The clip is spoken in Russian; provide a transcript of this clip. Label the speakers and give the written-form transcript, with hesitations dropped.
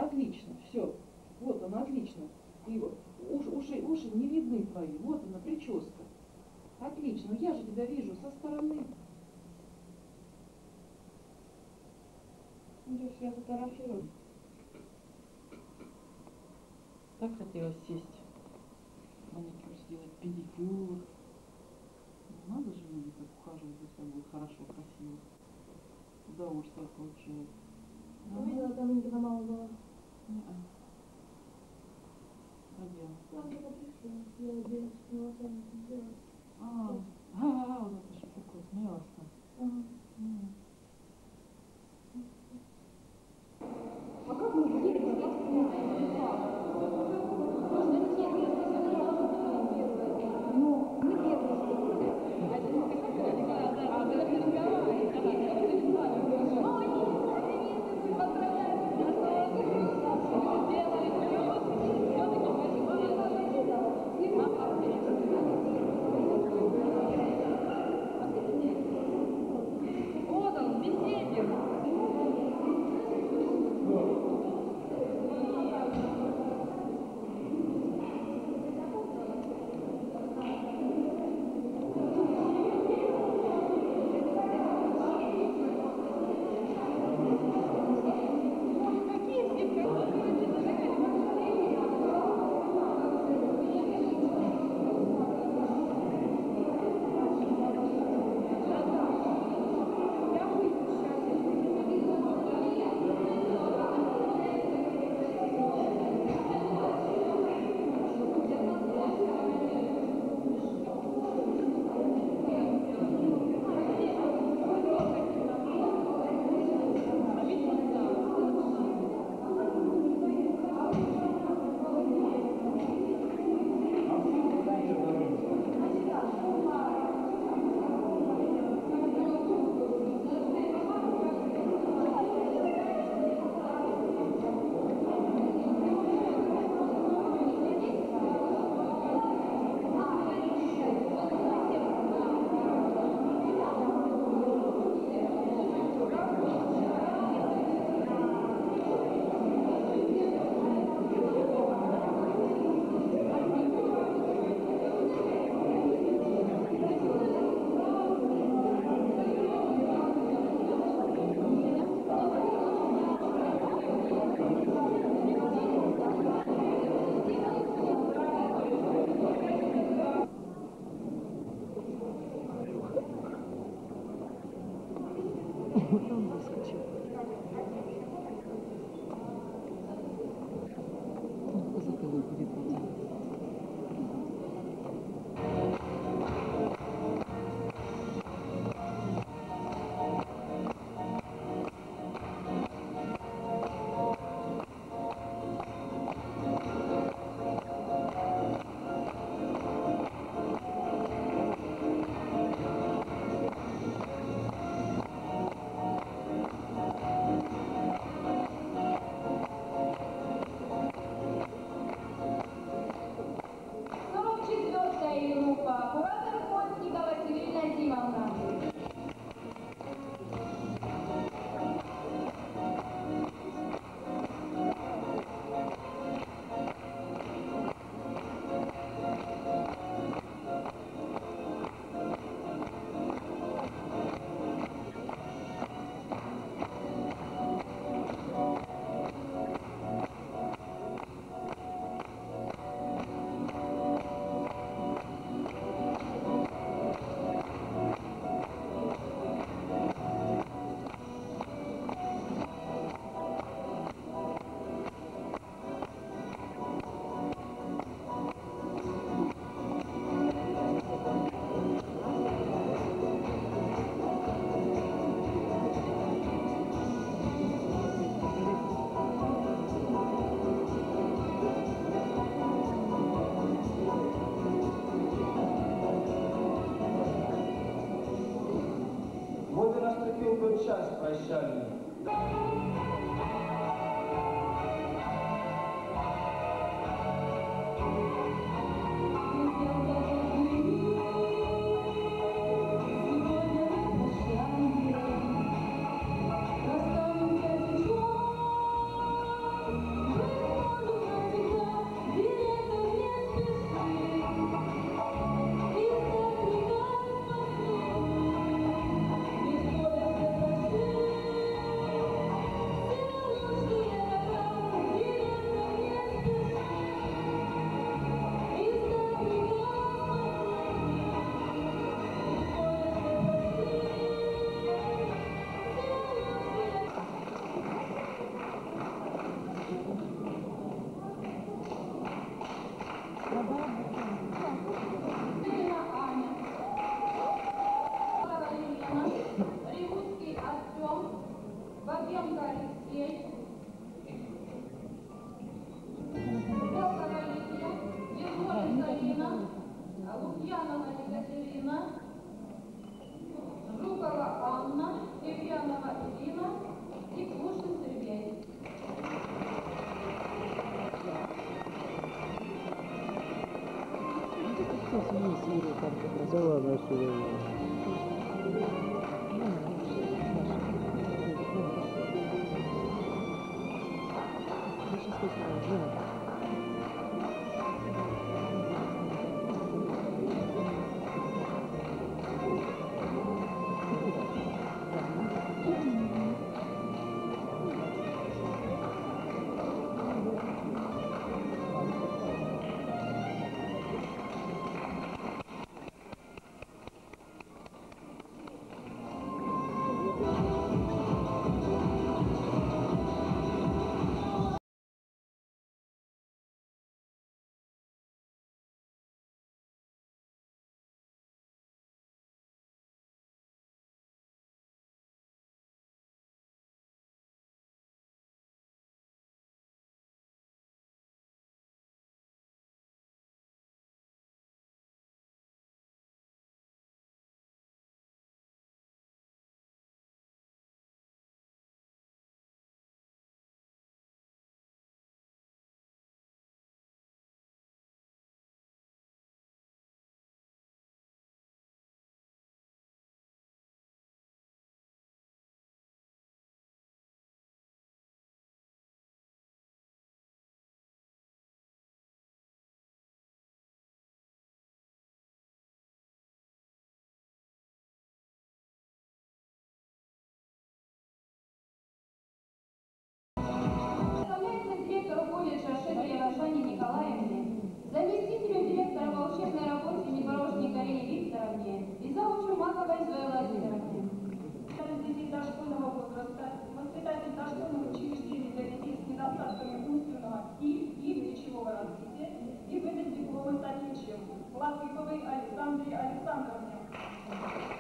Speaker 1: отлично, все. Вот она, отлично. И вот уши не видны твои. Вот она, прическа. Отлично. Я же тебя вижу со стороны.
Speaker 2: Ну, я фотографирую.
Speaker 1: Так хотелось сесть, маникюр сделать, педикюр. Надо же люди как ухаживать за собой хорошо, красиво. Удовольствие получают.
Speaker 2: Ну, видела, там никогда мало было.
Speaker 1: Пойдем.
Speaker 2: Там я пришла, я надеюсь, что волосами это сделать.
Speaker 1: Вот это что такое, смелость.
Speaker 2: А как мы будем? Ну, не первый.
Speaker 1: Он выскочил. Он за тобой будет идти.
Speaker 3: Вот и наступил тот час прощальный.
Speaker 4: Сейчас вниз Юрий как-то
Speaker 5: Да
Speaker 4: красиво.
Speaker 5: ладно, я сюда иду.
Speaker 4: Я сейчас выиграю.
Speaker 6: Директору колледжа Шевелева Жанне Николаевне, заместителю директора по учебной работе Непорожней Галине Викторовне и заучу Маковой Зое Владимировне.
Speaker 7: Детей дошкольного возраста, воспитатель дошкольных учреждений для детей с недостатками умственного и речевого развития и выдать дипломы с отличием Латыповой Александре Александровне.